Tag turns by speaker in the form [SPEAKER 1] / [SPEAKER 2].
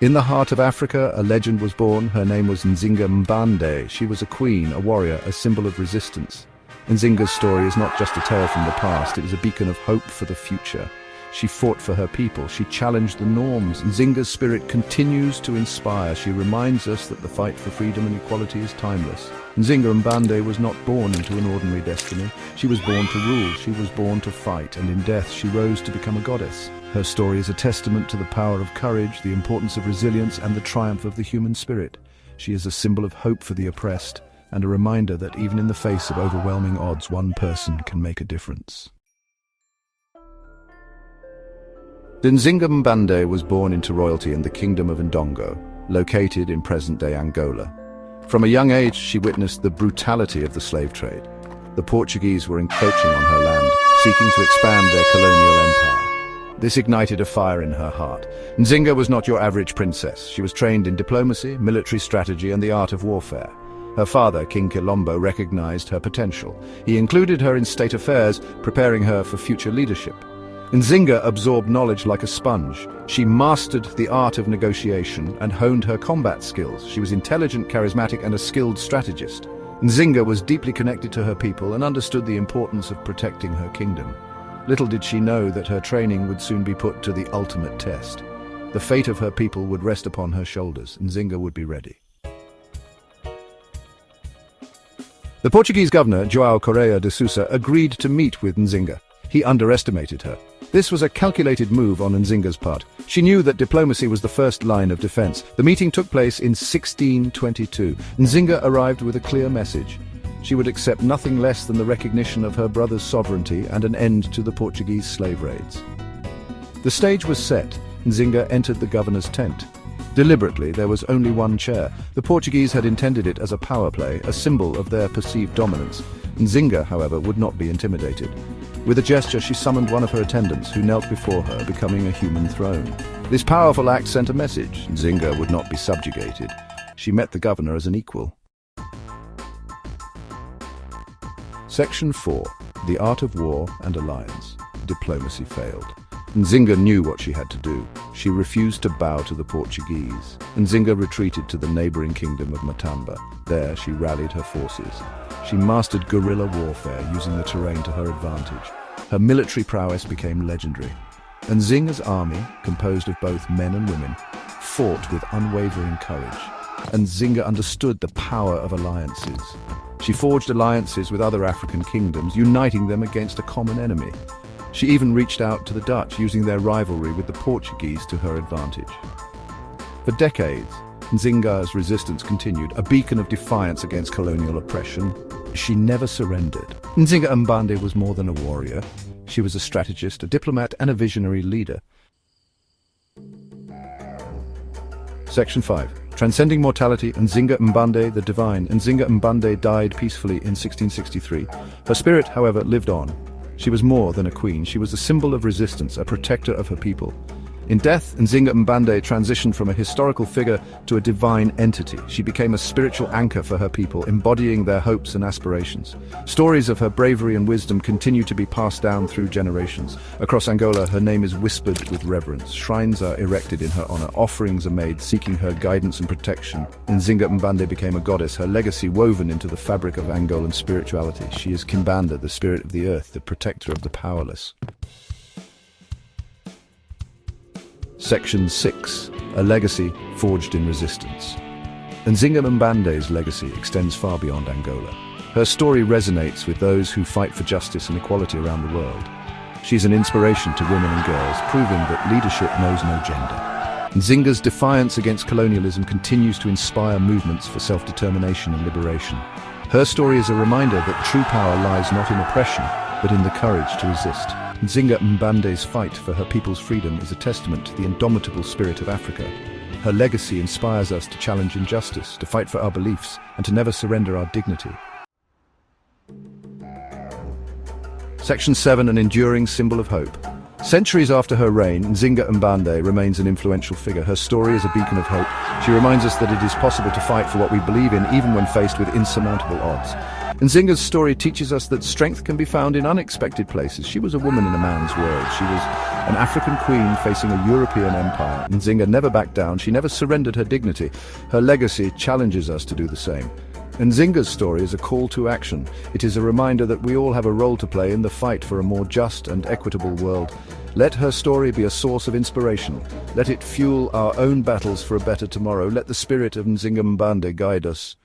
[SPEAKER 1] In the heart of Africa, a legend was born. Her name was Nzinga Mbande. She was a queen, a warrior, a symbol of resistance. Nzinga's story is not just a tale from the past, it is a beacon of hope for the future. She fought for her people, she challenged the norms. Nzinga's spirit continues to inspire. She reminds us that the fight for freedom and equality is timeless. Nzinga Mbande was not born into an ordinary destiny. She was born to rule, she was born to fight, and in death she rose to become a goddess. Her story is a testament to the power of courage, the importance of resilience, and the triumph of the human spirit. She is a symbol of hope for the oppressed, and a reminder that even in the face of overwhelming odds, one person can make a difference. Nzinga Mbande was born into royalty in the kingdom of Ndongo, located in present-day Angola. From a young age, she witnessed the brutality of the slave trade. The Portuguese were encroaching on her land, seeking to expand their colonial empire. This ignited a fire in her heart. Nzinga was not your average princess. She was trained in diplomacy, military strategy, and the art of warfare. Her father, King Quilombo, recognized her potential. He included her in state affairs, preparing her for future leadership. Nzinga absorbed knowledge like a sponge. She mastered the art of negotiation and honed her combat skills. She was intelligent, charismatic, and a skilled strategist. Nzinga was deeply connected to her people and understood the importance of protecting her kingdom. Little did she know that her training would soon be put to the ultimate test. The fate of her people would rest upon her shoulders. Nzinga would be ready. The Portuguese governor, João Correia de Sousa, agreed to meet with Nzinga. He underestimated her. This was a calculated move on Nzinga's part. She knew that diplomacy was the first line of defense. The meeting took place in 1622. Nzinga arrived with a clear message. She would accept nothing less than the recognition of her brother's sovereignty and an end to the Portuguese slave raids. The stage was set. Nzinga entered the governor's tent. Deliberately, there was only one chair. The Portuguese had intended it as a power play, a symbol of their perceived dominance. Nzinga, however, would not be intimidated. With a gesture, she summoned one of her attendants, who knelt before her, becoming a human throne. This powerful act sent a message. Nzinga would not be subjugated. She met the governor as an equal. Section 4. The Art of War and Alliance. Diplomacy failed. Nzinga knew what she had to do. She refused to bow to the Portuguese. Nzinga retreated to the neighboring kingdom of Matamba. There, she rallied her forces. She mastered guerrilla warfare, using the terrain to her advantage. Her military prowess became legendary. Nzinga's army, composed of both men and women, fought with unwavering courage. Nzinga understood the power of alliances. She forged alliances with other African kingdoms, uniting them against a common enemy. She even reached out to the Dutch, using their rivalry with the Portuguese to her advantage. For decades, Nzinga's resistance continued, a beacon of defiance against colonial oppression. She never surrendered. Nzinga Mbande was more than a warrior. She was a strategist, a diplomat, and a visionary leader. Section 5. Transcending mortality, Nzinga Mbande, the divine. Nzinga Mbande died peacefully in 1663. Her spirit, however, lived on. She was more than a queen. She was a symbol of resistance, a protector of her people. In death, Nzinga Mbande transitioned from a historical figure to a divine entity. She became a spiritual anchor for her people, embodying their hopes and aspirations. Stories of her bravery and wisdom continue to be passed down through generations. Across Angola, her name is whispered with reverence. Shrines are erected in her honor. Offerings are made, seeking her guidance and protection. Nzinga Mbande became a goddess, her legacy woven into the fabric of Angolan spirituality. She is Kimbanda, the spirit of the earth, the protector of the powerless. Section 6. A legacy forged in resistance. Nzinga Mbande's legacy extends far beyond Angola. Her story resonates with those who fight for justice and equality around the world. She's an inspiration to women and girls, proving that leadership knows no gender. Nzinga's defiance against colonialism continues to inspire movements for self-determination and liberation. Her story is a reminder that true power lies not in oppression, but in the courage to resist. Nzinga Mbande's fight for her people's freedom is a testament to the indomitable spirit of Africa. Her legacy inspires us to challenge injustice, to fight for our beliefs, and to never surrender our dignity. Section 7. An enduring symbol of hope. Centuries after her reign, Nzinga Mbande remains an influential figure. Her story is a beacon of hope. She reminds us that it is possible to fight for what we believe in, even when faced with insurmountable odds. Nzinga's story teaches us that strength can be found in unexpected places. She was a woman in a man's world. She was An African queen facing a European empire. Nzinga never backed down, she never surrendered her dignity. Her legacy challenges us to do the same. Nzinga's story is a call to action. It is a reminder that we all have a role to play in the fight for a more just and equitable world. Let her story be a source of inspiration. Let it fuel our own battles for a better tomorrow. Let the spirit of Nzinga Mbande guide us.